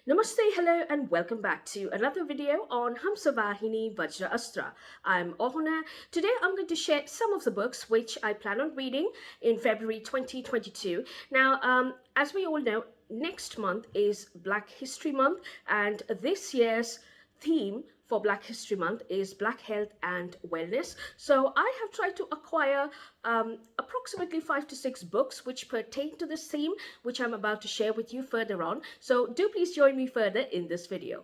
Namaste, hello, and welcome back to another video on Hamsavahini Vajraasthra. I'm Awhona. Today I'm going to share some of the books which I plan on reading in February 2022. Now, as we all know, next month is Black History Month, and this year's theme for Black History Month is Black Health and Wellness. So I have tried to acquire approximately 5 to 6 books which pertain to this theme, which I'm about to share with you further on. So do please join me further in this video.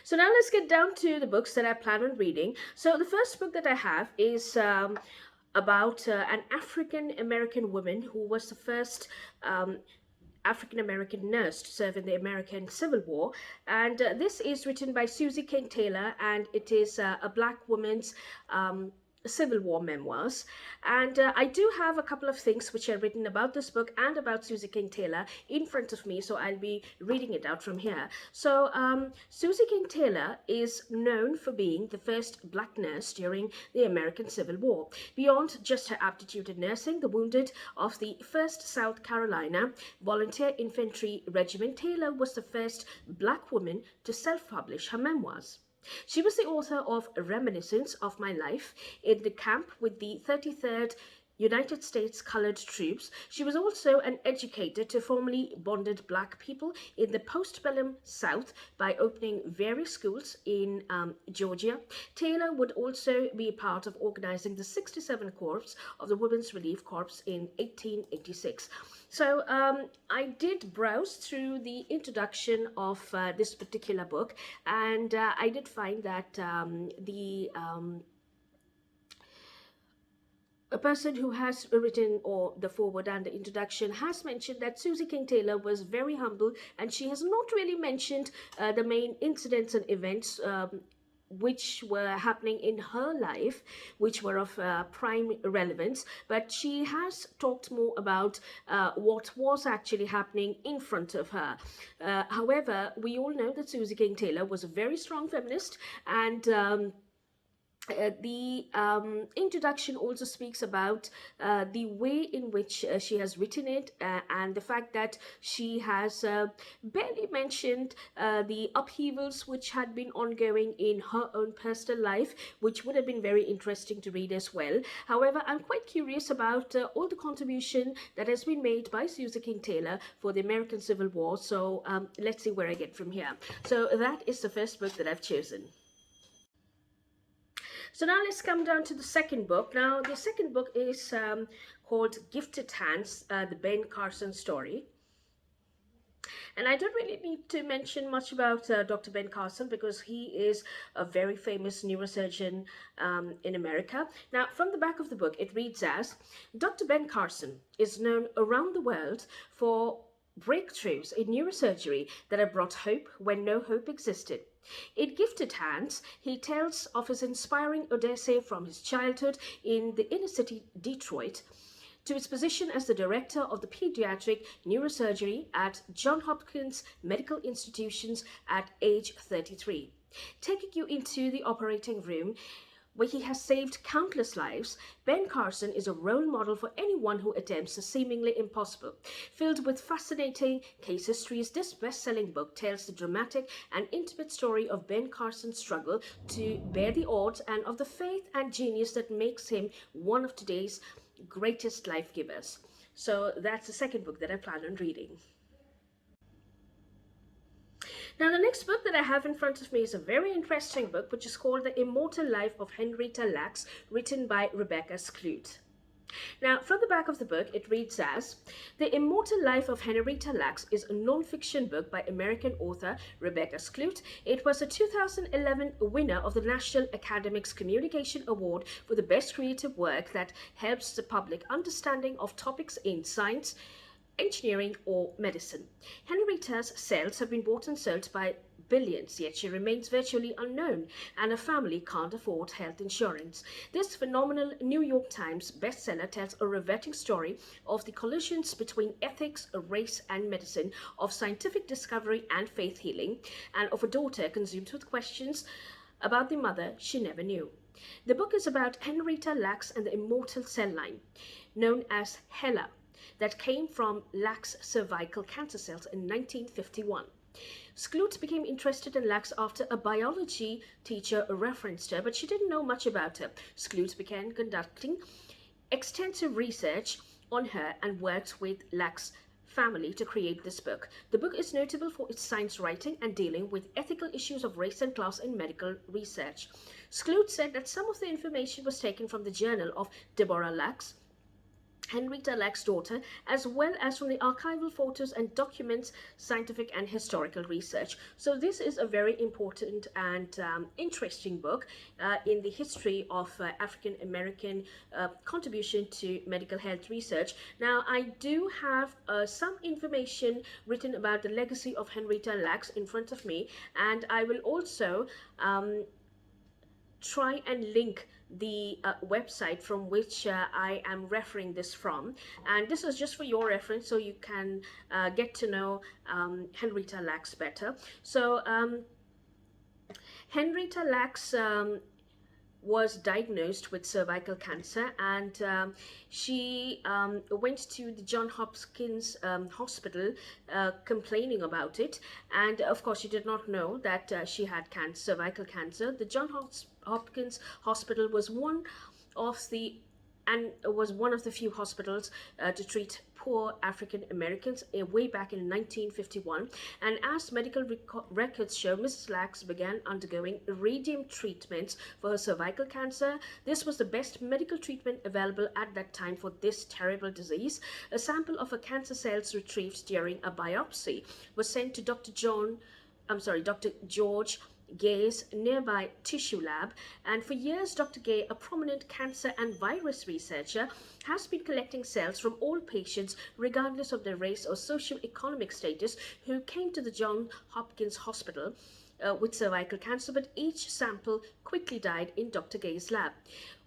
So now let's get down to the books that I plan on reading. So the first book that I have is about an African-American woman who was the first African-American nurse to serve in the American Civil War. And this is written by Susie Taylor, and it is a Black woman's Civil War memoirs. And I do have a couple of things which are written about this book and about Susie Taylor in front of me, so I'll be reading it out from here. So Susie Taylor is known for being the first Black nurse during the American Civil War. Beyond just her aptitude in nursing the wounded of the 1st South Carolina Volunteer Infantry Regiment, Taylor was the first Black woman to self-publish her memoirs. She was the author of Reminiscence of My Life in the Camp with the 33rd United States Colored Troops. She was also an educator to formerly bonded Black people in the postbellum South by opening various schools in Georgia. Taylor would also be part of organizing the 67 Corps of the Women's Relief Corps in 1886. So I did browse through the introduction of this particular book, and I did find that a person who has written or the foreword and the introduction has mentioned that Susie Taylor was very humble, and she has not really mentioned the main incidents and events which were happening in her life, which were of prime relevance, but she has talked more about what was actually happening in front of her. However, we all know that Susie Taylor was a very strong feminist, and the introduction also speaks about the way in which she has written it, and the fact that she has barely mentioned the upheavals which had been ongoing in her own personal life, which would have been very interesting to read as well. However, I'm quite curious about all the contribution that has been made by Susie Taylor for the American Civil War. So let's see where I get from here. So that is the first book that I've chosen. So now let's come down to the second book. Now the second book is called Gifted Hands, the Ben Carson story. And I don't really need to mention much about Dr. Ben Carson, because he is a very famous neurosurgeon in America. Now, from the back of the book, it reads as, Dr. Ben Carson is known around the world for breakthroughs in neurosurgery that have brought hope when no hope existed. In Gifted Hands, he tells of his inspiring odyssey from his childhood in the inner city Detroit to his position as the director of the pediatric neurosurgery at Johns Hopkins Medical Institutions at age 33, taking you into the operating room where he has saved countless lives, Ben Carson is a role model for anyone who attempts the seemingly impossible. Filled with fascinating case histories, this best-selling book tells the dramatic and intimate story of Ben Carson's struggle to bear the odds and of the faith and genius that makes him one of today's greatest life givers. So that's the second book that I plan on reading. Now, the next book that I have in front of me is a very interesting book, which is called The Immortal Life of Henrietta Lacks, written by Rebecca Skloot. Now, from the back of the book, it reads as, The Immortal Life of Henrietta Lacks is a non-fiction book by American author Rebecca Skloot. It was a 2011 winner of the National Academics Communication Award for the best creative work that helps the public understanding of topics in science, engineering, or medicine. Henrietta's cells have been bought and sold by billions, yet she remains virtually unknown, and her family can't afford health insurance. This phenomenal New York Times bestseller tells a riveting story of the collisions between ethics, race, and medicine, of scientific discovery and faith healing, and of a daughter consumed with questions about the mother she never knew. The book is about Henrietta Lacks and the immortal cell line, known as HeLa, that came from Lacks' cervical cancer cells in 1951. Skloot became interested in Lacks after a biology teacher referenced her, but she didn't know much about her. Skloot began conducting extensive research on her and worked with Lacks' family to create this book. The book is notable for its science writing and dealing with ethical issues of race and class in medical research. Skloot said that some of the information was taken from the journal of Deborah Lacks, Henrietta Lacks' daughter, as well as from the archival photos and documents, scientific and historical research. So this is a very important and interesting book in the history of African American contribution to medical health research. Now, I do have some information written about the legacy of Henrietta Lacks in front of me, and I will also try and link the website from which I am referring this from, and this is just for your reference so you can get to know Henrietta Lacks better. So Henrietta Lacks was diagnosed with cervical cancer, and she went to the Johns Hopkins hospital complaining about it, and of course she did not know that she had cervical cancer. The Johns Hopkins hospital was one of the few hospitals to treat poor African Americans way back in 1951. And as medical records show, Mrs. Lacks began undergoing radium treatments for her cervical cancer. This was the best medical treatment available at that time for this terrible disease. A sample of her cancer cells retrieved during a biopsy was sent to Dr. George Gay's nearby tissue lab, and for years Dr. Gay, a prominent cancer and virus researcher, has been collecting cells from all patients regardless of their race or socio-economic status who came to the Johns Hopkins Hospital with cervical cancer, but each sample quickly died in Dr. Gay's lab.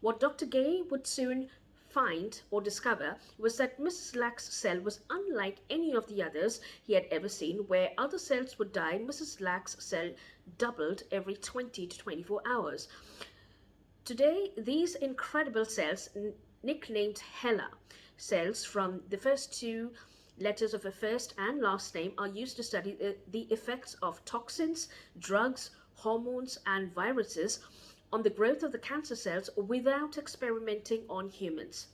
What Dr. Gay would soon find or discover was that Mrs. Lacks' cell was unlike any of the others he had ever seen. Where other cells would die, Mrs. Lacks' cell doubled every 20 to 24 hours. Today, these incredible cells, nicknamed HeLa cells from the first two letters of her first and last name, are used to study the effects of toxins, drugs, hormones, and viruses on the growth of the cancer cells without experimenting on humans.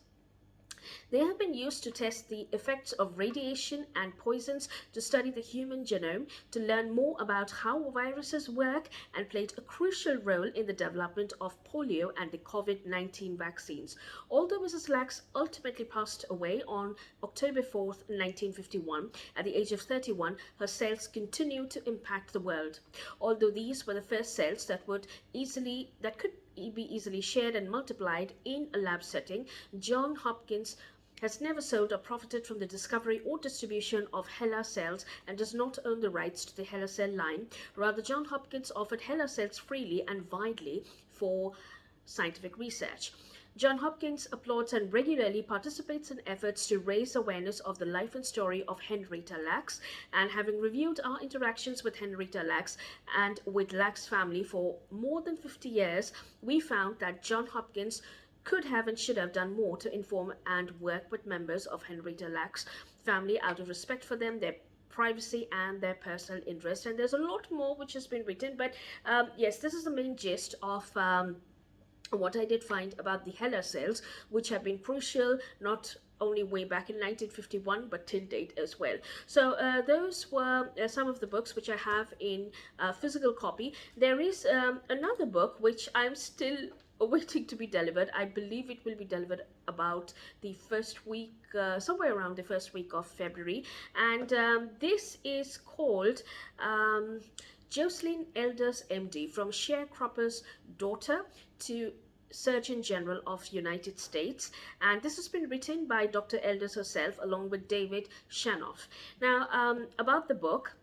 They have been used to test the effects of radiation and poisons, to study the human genome, to learn more about how viruses work, and played a crucial role in the development of polio and the COVID-19 vaccines. Although Mrs. Lacks ultimately passed away on October 4th, 1951, at the age of 31, her cells continue to impact the world. Although these were the first cells that could be easily shared and multiplied in a lab setting, Johns Hopkins has never sold or profited from the discovery or distribution of HeLa cells and does not own the rights to the HeLa cell line. Rather, Johns Hopkins offered HeLa cells freely and widely for scientific research. John Hopkins applauds and regularly participates in efforts to raise awareness of the life and story of Henrietta Lacks. And having reviewed our interactions with Henrietta Lacks and with Lacks family for more than 50 years, we found that John Hopkins could have and should have done more to inform and work with members of Henrietta Lacks family out of respect for them, their privacy and their personal interest. And there's a lot more which has been written, but yes, this is the main gist of what I did find about the Hella cells, which have been crucial not only way back in 1951 but till date as well. So those were some of the books which I have in physical copy. There is another book which I'm still waiting to be delivered. I believe it will be delivered about the first week, somewhere around the first week of February, and this is called Jocelyn Elders MD, from Sharecropper's daughter to Surgeon General of United States, and this has been written by Dr. Elders herself along with David Shanoff. Now about the book,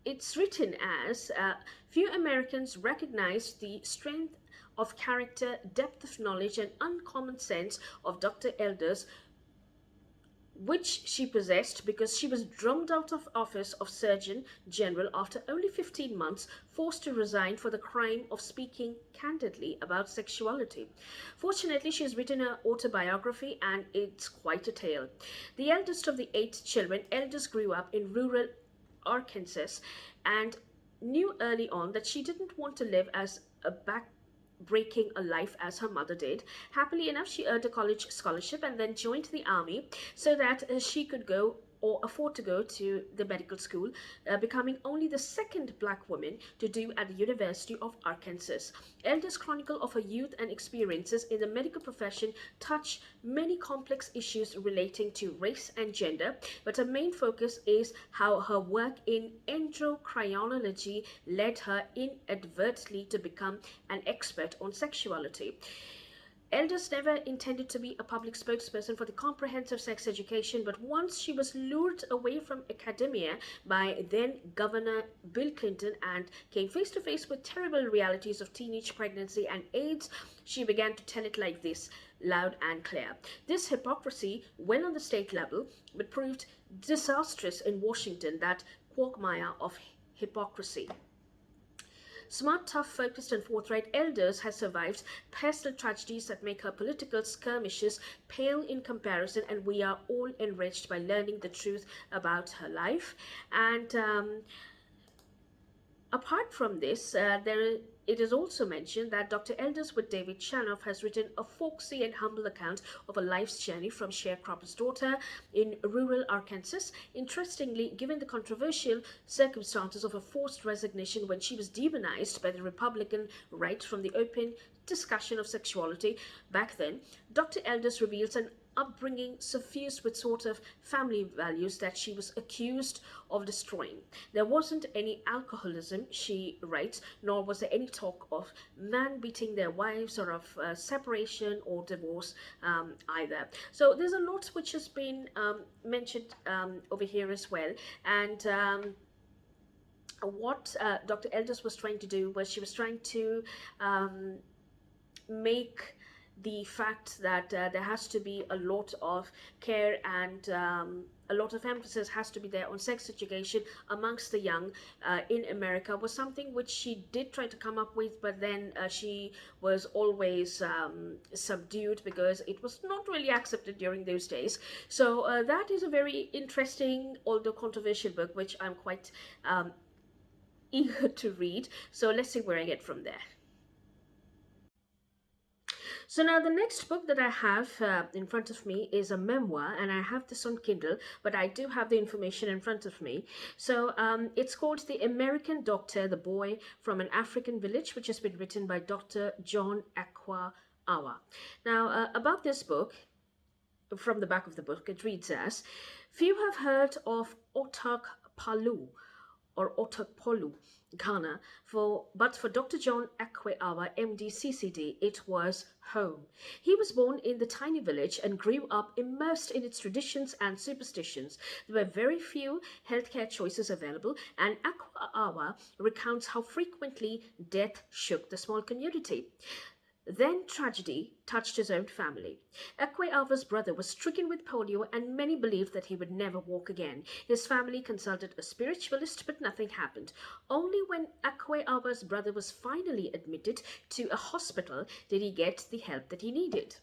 it's written as few Americans recognize the strength of character, depth of knowledge and uncommon sense of Dr. Elders, which she possessed because she was drummed out of office of Surgeon General after only 15 months, forced to resign for the crime of speaking candidly about sexuality. Fortunately, she has written her autobiography and it's quite a tale. The eldest of the 8 children, Elders grew up in rural Arkansas and knew early on that she didn't want to live as a breaking a life as her mother did. Happily enough, she earned a college scholarship and then joined the army so that she could go or afford to go to the medical school, becoming only the second black woman to do at the University of Arkansas. Elders' chronicle of her youth and experiences in the medical profession touch many complex issues relating to race and gender, but her main focus is how her work in endocrinology led her inadvertently to become an expert on sexuality. Elders never intended to be a public spokesperson for the comprehensive sex education, but once she was lured away from academia by then Governor Bill Clinton and came face to face with terrible realities of teenage pregnancy and AIDS, she began to tell it like this, loud and clear. This hypocrisy went on the state level, but proved disastrous in Washington, that quagmire of hypocrisy. Smart, tough, focused and forthright, Elders has survived personal tragedies that make her political skirmishes pale in comparison, and we are all enriched by learning the truth about her life. And apart from this, it is also mentioned that Dr. Elders with David Shanoff has written a folksy and humble account of a life's journey from Sharecropper's daughter in rural Arkansas. Interestingly, given the controversial circumstances of her forced resignation when she was demonized by the Republican right from the open discussion of sexuality back then, Dr. Elders reveals an upbringing suffused with sort of family values that she was accused of destroying. There wasn't any alcoholism, she writes, nor was there any talk of men beating their wives or of separation or divorce either. So there's a lot which has been mentioned over here as well. And what Dr. Elders was trying to do was she was trying to make the fact that there has to be a lot of care and a lot of emphasis has to be there on sex education amongst the young in America was something which she did try to come up with, but then she was always subdued because it was not really accepted during those days. So that is a very interesting, although controversial book, which I'm quite eager to read. So let's see where I get from there. So now the next book that I have in front of me is a memoir, and I have this on Kindle, but I do have the information in front of me. So it's called The American Doctor, the Boy from an African Village, which has been written by Dr. John Akwa-Awa. Now about this book, from the back of the book, it reads as, few have heard of Otak Palu or Otapolu, Ghana, but for Dr. John Akwe-Awa, MD, CCD, it was home. He was born in the tiny village and grew up immersed in its traditions and superstitions. There were very few healthcare choices available, and Akwe-Awa recounts how frequently death shook the small community. Then tragedy touched his own family. Akwe'awa's brother was stricken with polio, and many believed that he would never walk again. His family consulted a spiritualist, but nothing happened. Only when Akwe'awa's brother was finally admitted to a hospital did he get the help that he needed.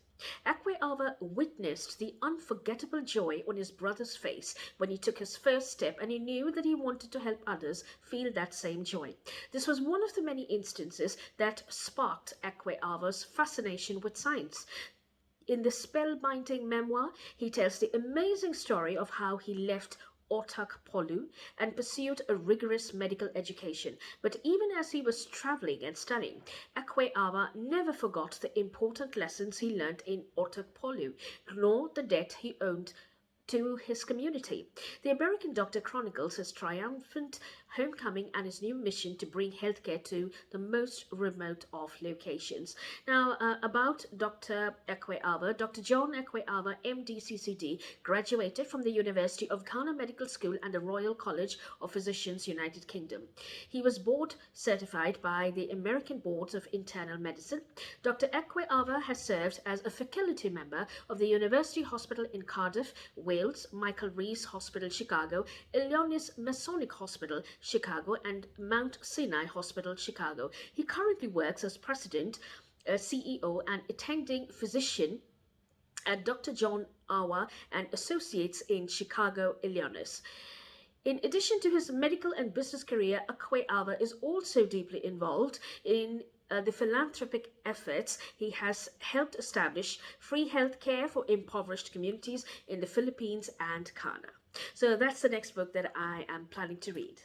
Akwe'awa witnessed the unforgettable joy on his brother's face when he took his first step, and he knew that he wanted to help others feel that same joy. This was one of the many instances that sparked Akwe'awa's fascination with science. In the spellbinding memoir, he tells the amazing story of how he left Otakpolu and pursued a rigorous medical education. But even as he was traveling and studying, Akwe'awa never forgot the important lessons he learned in Otakpolu, nor the debt he owed to his community. The American Doctor chronicles his triumphant homecoming and his new mission to bring healthcare to the most remote of locations. Now, about Dr. Akwe'awa, Dr. John Akwe'awa, MD-CCD, graduated from the University of Ghana Medical School and the Royal College of Physicians, United Kingdom. He was board certified by the American Boards of Internal Medicine. Dr. Akwe'awa has served as a faculty member of the University Hospital in Cardiff, Wales, Michael Rees Hospital, Chicago, Illinois Masonic Hospital, Chicago, and Mount Sinai Hospital, Chicago. He currently works as president, CEO, and attending physician at Dr. John Awa and Associates in Chicago, Illinois. In addition to his medical and business career, Akwe'awa is also deeply involved in the philanthropic efforts. He has helped establish free health care for impoverished communities in the Philippines and Ghana. So that's the next book that I am planning to read.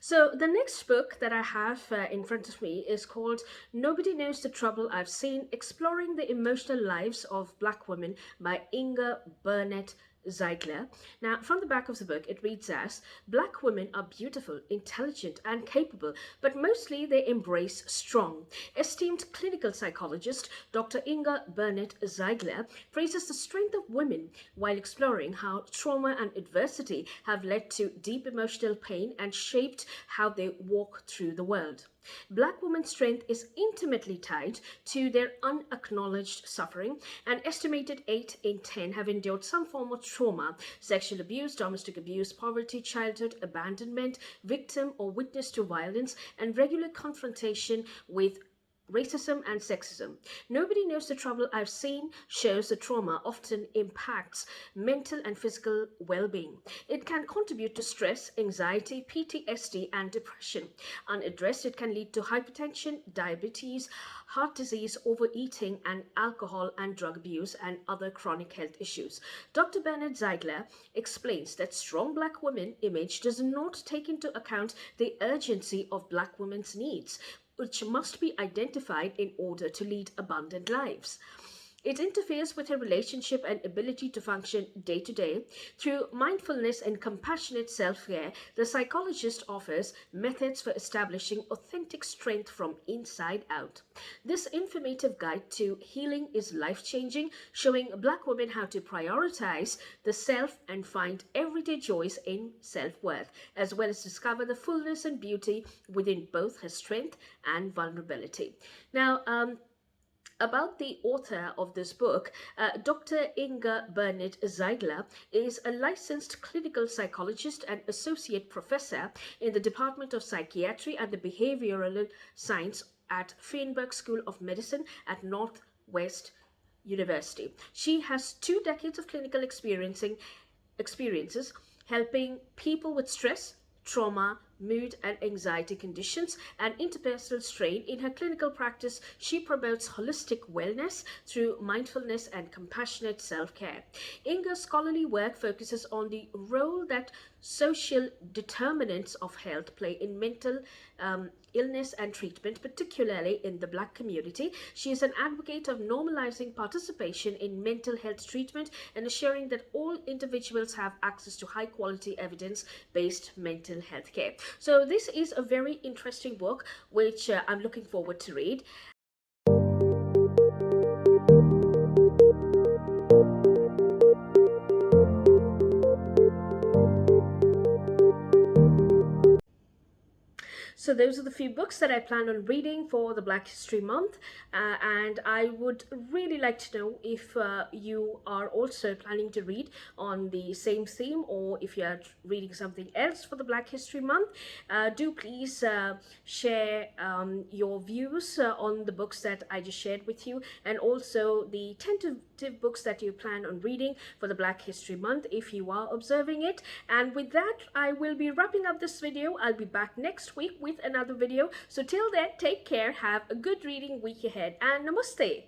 So the next book that I have in front of me is called Nobody Knows the Trouble I've Seen, Exploring the Emotional Lives of Black Women by Inga Burnett Ziegler. Now, from the back of the book, it reads as, Black women are beautiful, intelligent, and capable, but mostly they embrace strong. Esteemed clinical psychologist Dr. Inga Burnett Ziegler praises the strength of women while exploring how trauma and adversity have led to deep emotional pain and shaped how they walk through the world. Black women's strength is intimately tied to their unacknowledged suffering. An estimated 8 in 10 have endured some form of trauma: sexual abuse, domestic abuse, poverty, childhood abandonment, victim or witness to violence, and regular confrontation with racism and sexism. Nobody Knows the Trouble I've Seen shows the trauma often impacts mental and physical well-being. It can contribute to stress, anxiety, PTSD, and depression. Unaddressed, it can lead to hypertension, diabetes, heart disease, overeating, and alcohol and drug abuse, and other chronic health issues. Dr. Bernard Ziegler explains that strong Black women image does not take into account the urgency of Black women's needs, which must be identified in order to lead abundant lives. It interferes with her relationship and ability to function day to day. Through mindfulness and compassionate self-care, the psychologist offers methods for establishing authentic strength from inside out. This informative guide to healing is life-changing, showing Black women how to prioritize the self and find everyday joys in self-worth, as well as discover the fullness and beauty within both her strength and vulnerability. Now, about the author of this book, Dr. Inga Burnett Ziegler is a licensed clinical psychologist and associate professor in the Department of Psychiatry and the Behavioral Science at Feinberg School of Medicine at Northwest University. She has 2 decades of clinical experiences helping people with stress, trauma, mood and anxiety conditions, and interpersonal strain. In her clinical practice, she promotes holistic wellness through mindfulness and compassionate self-care. Inga's scholarly work focuses on the role that social determinants of health play in mental illness and treatment, particularly in the Black community. She is an advocate of normalizing participation in mental health treatment and assuring that all individuals have access to high-quality evidence-based mental health care. So this is a very interesting book, which I'm looking forward to read. So those are the few books that I plan on reading for the Black History Month, and I would really like to know if you are also planning to read on the same theme, or if you are reading something else for the Black History Month. Do please share your views on the books that I just shared with you, and also the tentative books that you plan on reading for the Black History Month if you are observing it. And with that, I will be wrapping up this video. I'll be back next week with another video. So till then, take care, have a good reading week ahead, and namaste.